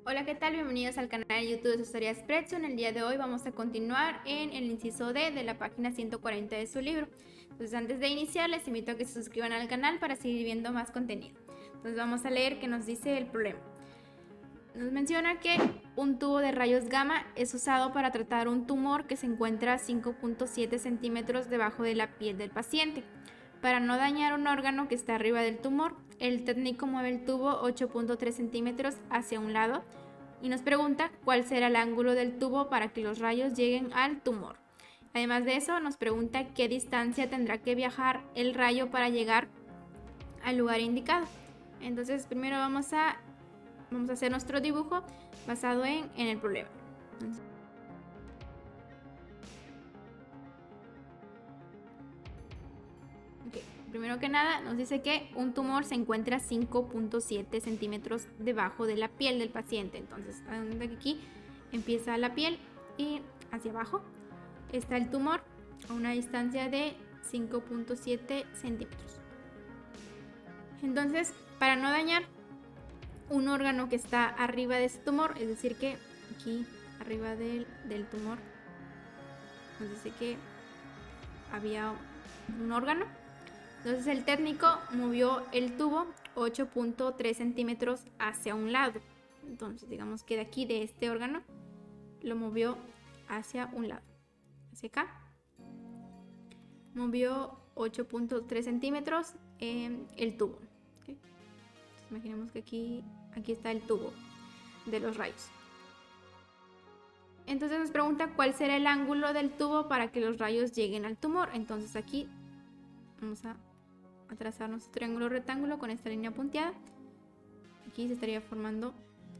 Hola, ¿qué tal? Bienvenidos al canal de YouTube de Asesoría Expresso. En el día de hoy vamos a continuar en el inciso D de la página 140 de su libro. Entonces, antes de iniciar, les invito a que se suscriban al canal para seguir viendo más contenido. Entonces, vamos a leer qué nos dice el problema. Nos menciona que un tubo de rayos gamma es usado para tratar un tumor que se encuentra a 5.7 centímetros debajo de la piel del paciente. Para no dañar un órgano que está arriba del tumor, el técnico mueve el tubo 8.3 centímetros hacia un lado y nos pregunta cuál será el ángulo del tubo para que los rayos lleguen al tumor. Además de eso, nos pregunta qué distancia tendrá que viajar el rayo para llegar al lugar indicado. Entonces, primero vamos a hacer nuestro dibujo basado en el problema. Primero que nada nos dice que un tumor se encuentra a 5.7 centímetros debajo de la piel del paciente. Entonces, aquí empieza la piel y hacia abajo está el tumor a una distancia de 5.7 centímetros. Entonces, para no dañar un órgano que está arriba de ese tumor, es decir que aquí arriba del tumor nos dice que había un órgano. Entonces el técnico movió el tubo 8.3 centímetros hacia un lado. Entonces digamos que de aquí, de este órgano, lo movió hacia un lado. Hacia acá. Movió 8.3 centímetros el tubo. ¿Okay? Entonces, imaginemos que aquí está el tubo de los rayos. Entonces nos pregunta cuál será el ángulo del tubo para que los rayos lleguen al tumor. Entonces aquí vamos a trazar nuestro triángulo rectángulo con esta línea punteada. Aquí se estaría formando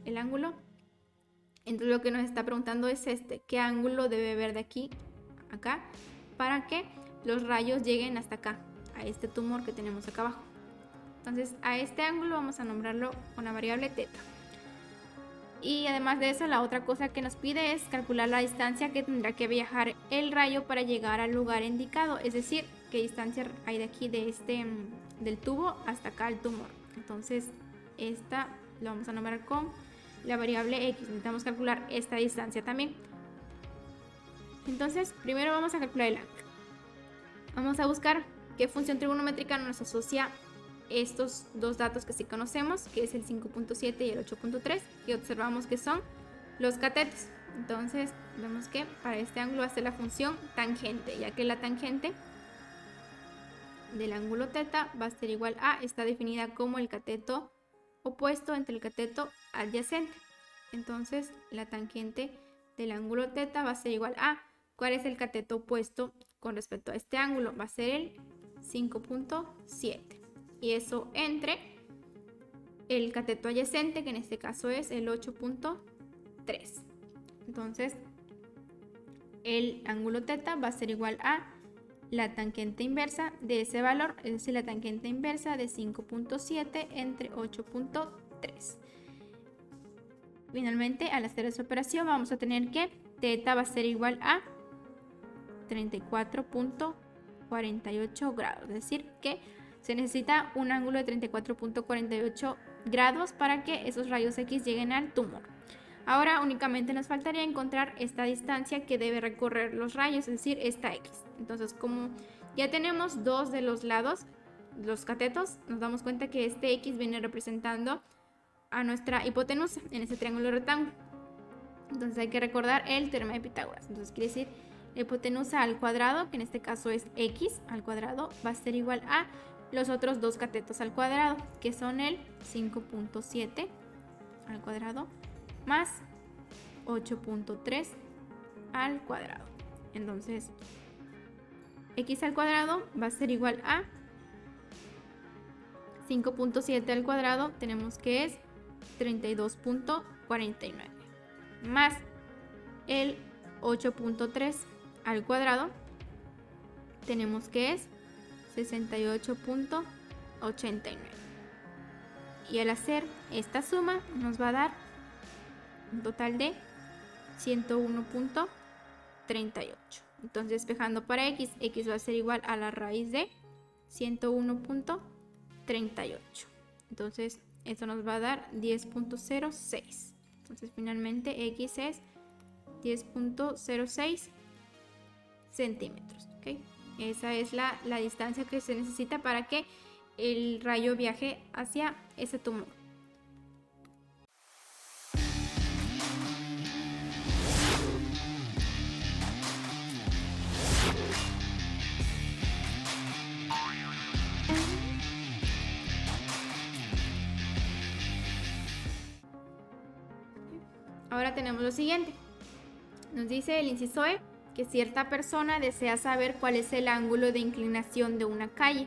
el ángulo. Entonces lo que nos está preguntando es ¿qué ángulo debe haber de aquí a acá para que los rayos lleguen hasta acá, a este tumor que tenemos acá abajo? Entonces a este ángulo vamos a nombrarlo una variable θ. Y además de eso, la otra cosa que nos pide es calcular la distancia que tendrá que viajar el rayo para llegar al lugar indicado, es decir, qué distancia hay de aquí, del tubo hasta acá al tumor. Entonces esta lo vamos a nombrar con la variable x. Necesitamos calcular esta distancia también. Entonces primero vamos a calcular el ángulo. Vamos a buscar qué función trigonométrica nos asocia estos dos datos que sí conocemos, que es el 5.7 y el 8.3, que observamos que son los catetos. Entonces vemos que para este ángulo va a ser la función tangente, ya que la tangente del ángulo θ va a ser igual a, está definida como el cateto opuesto entre el cateto adyacente. Entonces la tangente del ángulo θ va a ser igual a, ¿cuál es el cateto opuesto con respecto a este ángulo? Va a ser el 5.7. Y eso entre el cateto adyacente, que en este caso es el 8.3. Entonces el ángulo θ va a ser igual a la tangente inversa de ese valor, es decir, la tangente inversa de 5.7 entre 8.3. Finalmente, al hacer esa operación vamos a tener que θ va a ser igual a 34.48 grados, es decir que se necesita un ángulo de 34.48 grados para que esos rayos X lleguen al tumor. Ahora únicamente nos faltaría encontrar esta distancia que debe recorrer los rayos, es decir, esta X. Entonces, como ya tenemos dos de los lados, los catetos, nos damos cuenta que este X viene representando a nuestra hipotenusa en este triángulo rectángulo. Entonces hay que recordar el teorema de Pitágoras. Entonces quiere decir la hipotenusa al cuadrado, que en este caso es X al cuadrado, va a ser igual a los otros dos catetos al cuadrado, que son el 5.7 al cuadrado más 8.3 al cuadrado. Entonces x al cuadrado va a ser igual a 5.7 al cuadrado, tenemos que es 32.49 más el 8.3 al cuadrado, tenemos que es 68.89. Y al hacer esta suma nos va a dar un total de 101.38. Entonces despejando para x va a ser igual a la raíz de 101.38. Entonces esto nos va a dar 10.06. Entonces finalmente X es 10.06 centímetros. ¿Okay? Esa es la distancia que se necesita para que el rayo viaje hacia ese tumor. Ahora tenemos lo siguiente. Nos dice el inciso E que cierta persona desea saber cuál es el ángulo de inclinación de una calle.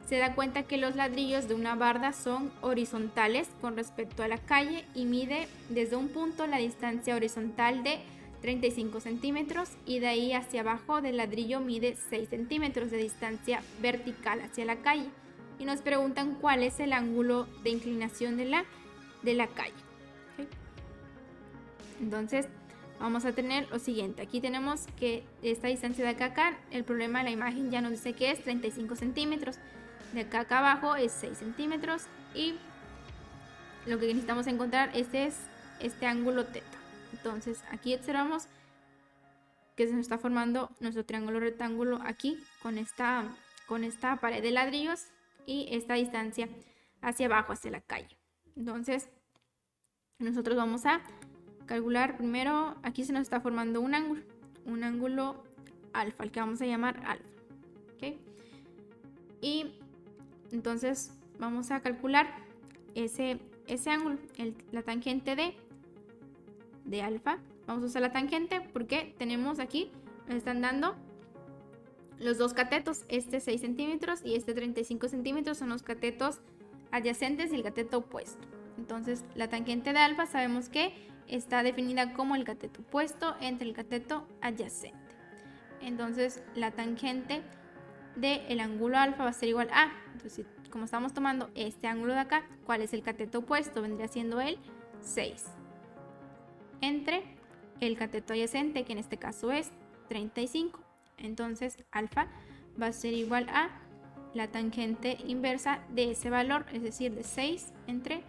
Se da cuenta que los ladrillos de una barda son horizontales con respecto a la calle y mide desde un punto la distancia horizontal de 35 centímetros y de ahí hacia abajo del ladrillo mide 6 centímetros de distancia vertical hacia la calle. Y nos preguntan cuál es el ángulo de inclinación de la calle. ¿Okay? Entonces vamos a tener lo siguiente. Aquí tenemos que esta distancia de acá a acá, el problema de la imagen ya nos dice que es 35 centímetros. De acá a acá abajo es 6 centímetros. Y lo que necesitamos encontrar es este ángulo teta. Entonces aquí observamos que se nos está formando nuestro triángulo rectángulo aquí con esta pared de ladrillos y esta distancia hacia abajo, hacia la calle. Entonces nosotros vamos a calcular primero, aquí se nos está formando un ángulo alfa, el que vamos a llamar alfa. ¿Okay? Y entonces vamos a calcular ese ángulo, la tangente de alfa. Vamos a usar la tangente porque tenemos aquí, nos están dando los dos catetos, este 6 centímetros y este 35 centímetros son los catetos adyacentes y el cateto opuesto. Entonces la tangente de alfa sabemos que está definida como el cateto opuesto entre el cateto adyacente. Entonces la tangente del ángulo alfa va a ser igual a, entonces como estamos tomando este ángulo de acá, ¿cuál es el cateto opuesto? Vendría siendo el 6 entre el cateto adyacente, que en este caso es 35. Entonces alfa va a ser igual a la tangente inversa de ese valor, es decir, de 6 entre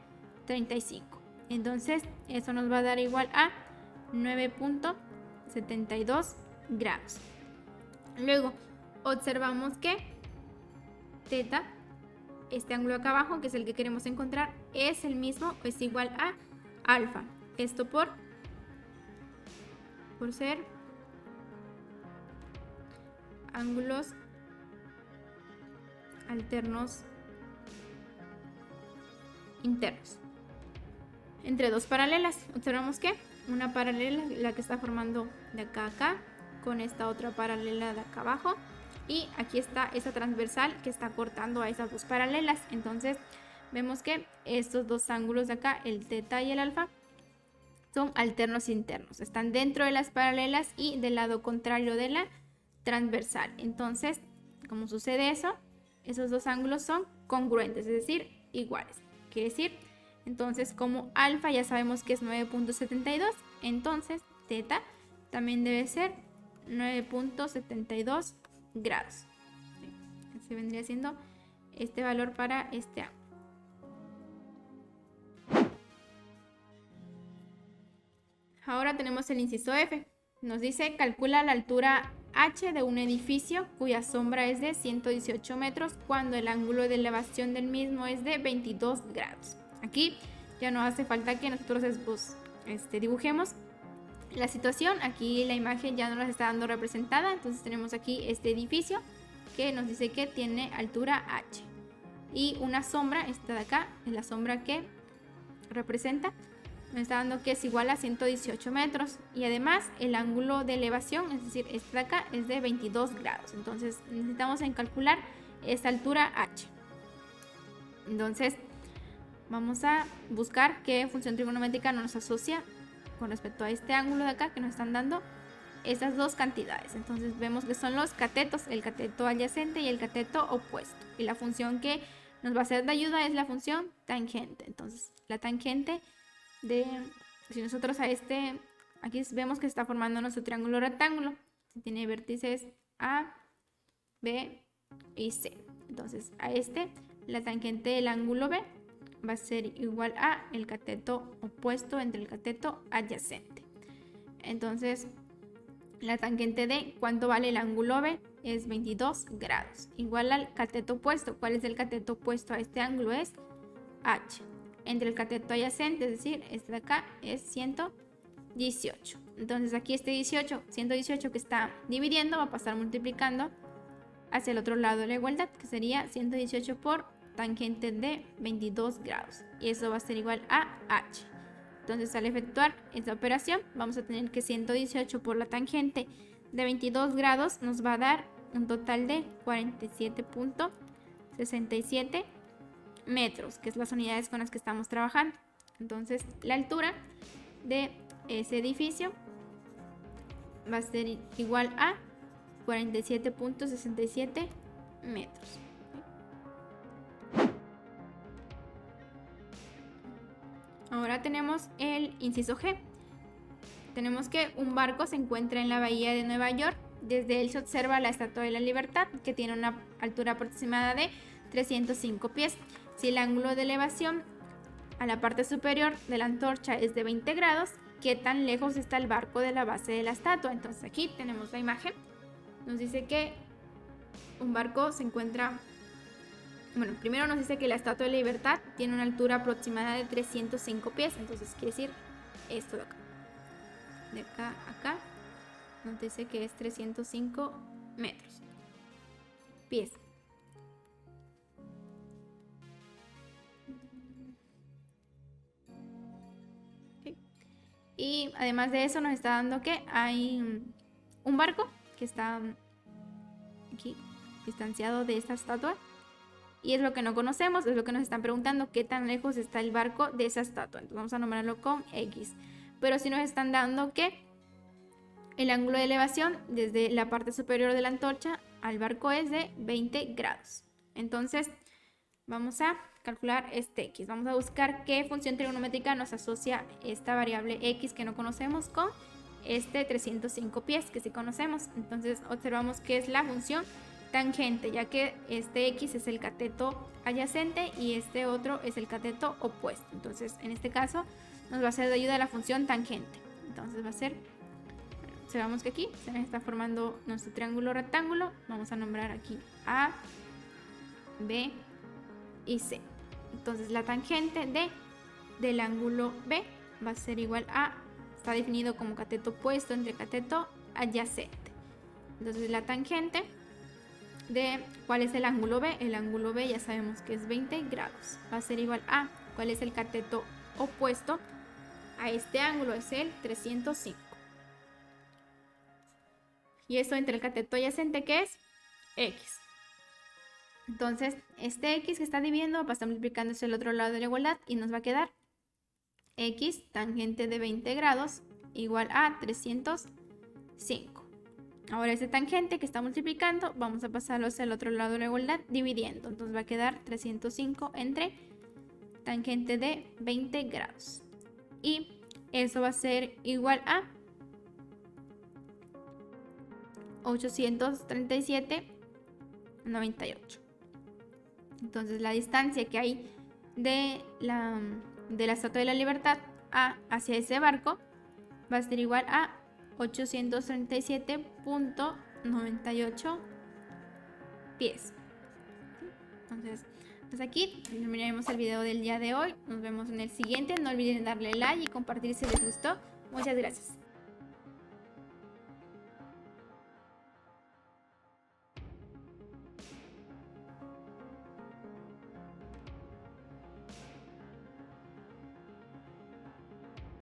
35. Entonces eso nos va a dar igual a 9.72 grados. Luego observamos que teta, este ángulo acá abajo, que es el que queremos encontrar, es el mismo, es igual a alfa. Esto por ser ángulos alternos internos entre dos paralelas. Observamos que una paralela, la que está formando de acá a acá, con esta otra paralela de acá abajo, y aquí está esa transversal que está cortando a esas dos paralelas. Entonces vemos que estos dos ángulos de acá, el teta y el alfa, son alternos internos, están dentro de las paralelas y del lado contrario de la transversal. Entonces, ¿cómo sucede eso? Esos dos ángulos son congruentes, es decir, iguales. Quiere decir, entonces, como alfa ya sabemos que es 9.72, entonces teta también debe ser 9.72 grados. Ese vendría siendo este valor para este ángulo. Ahora tenemos el inciso F. Nos dice, calcula la altura H de un edificio cuya sombra es de 118 metros cuando el ángulo de elevación del mismo es de 22 grados. Aquí ya no hace falta que nosotros dibujemos la situación. Aquí la imagen ya nos la está dando representada. Entonces tenemos aquí este edificio que nos dice que tiene altura H. Y una sombra, esta de acá, es la sombra que representa. Me está dando que es igual a 118 metros. Y además el ángulo de elevación, es decir, este de acá, es de 22 grados. Entonces necesitamos calcular esta altura H. Entonces vamos a buscar qué función trigonométrica nos asocia con respecto a este ángulo de acá que nos están dando estas dos cantidades. Entonces vemos que son los catetos, el cateto adyacente y el cateto opuesto. Y la función que nos va a ser de ayuda es la función tangente. Entonces la tangente si nosotros aquí vemos que está formando nuestro triángulo rectángulo. Tiene vértices A, B y C. Entonces la tangente del ángulo B va a ser igual a el cateto opuesto entre el cateto adyacente. Entonces, la tangente de ¿cuánto vale el ángulo B? Es 22 grados. Igual al cateto opuesto. ¿Cuál es el cateto opuesto a este ángulo? Es H. Entre el cateto adyacente, es decir, este de acá es 118. Entonces aquí este 118 que está dividiendo va a pasar multiplicando hacia el otro lado de la igualdad, que sería 118 por tangente de 22 grados. Y eso va a ser igual a H. Entonces, al efectuar esta operación, vamos a tener que 118 por la tangente de 22 grados nos va a dar un total de 47.67 metros, que es las unidades con las que estamos trabajando. Entonces, la altura de ese edificio va a ser igual a 47.67 metros. Ahora tenemos el inciso G. Tenemos que un barco se encuentra en la bahía de Nueva York. Desde él se observa la Estatua de la Libertad, que tiene una altura aproximada de 305 pies. Si el ángulo de elevación a la parte superior de la antorcha es de 20 grados, ¿qué tan lejos está el barco de la base de la estatua? Entonces aquí tenemos la imagen. Nos dice que un barco se encuentra... Bueno, primero nos dice que la Estatua de la Libertad tiene una altura aproximada de 305 pies. Entonces quiere decir esto de acá. De acá a acá nos dice que es 305 metros. Pies. Okay. Y además de eso nos está dando que hay un barco que está aquí distanciado de esta estatua. Y es lo que no conocemos, es lo que nos están preguntando, qué tan lejos está el barco de esa estatua. Entonces vamos a nombrarlo con X. Pero si nos están dando que el ángulo de elevación desde la parte superior de la antorcha al barco es de 20 grados. Entonces vamos a calcular este X. Vamos a buscar qué función trigonométrica nos asocia esta variable X que no conocemos con este 305 pies que sí conocemos. Entonces observamos que es la función tangente, ya que este X es el cateto adyacente y este otro es el cateto opuesto. Entonces en este caso nos va a ser de ayuda la función tangente. Entonces va a ser, observamos que aquí se nos está formando nuestro triángulo rectángulo. Vamos a nombrar aquí A, B y C. Entonces la tangente del ángulo B va a ser igual a, está definido como cateto opuesto entre cateto adyacente. Entonces la tangente de cuál es el ángulo B. El ángulo B ya sabemos que es 20 grados. Va a ser igual a cuál es el cateto opuesto a este ángulo, es el 305. Y eso entre el cateto adyacente, que es X. Entonces este X que está dividiendo va a estar multiplicándose al otro lado de la igualdad y nos va a quedar X tangente de 20 grados igual a 305. Ahora ese tangente que está multiplicando, vamos a pasarlo hacia el otro lado de la igualdad dividiendo. Entonces va a quedar 305 entre tangente de 20 grados. Y eso va a ser igual a 837,98. Entonces la distancia que hay de la Estatua de la Libertad hacia ese barco va a ser igual a 837,98 pies. Entonces, hasta aquí terminaremos el video del día de hoy. Nos vemos en el siguiente. No olviden darle like y compartir si les gustó. Muchas gracias.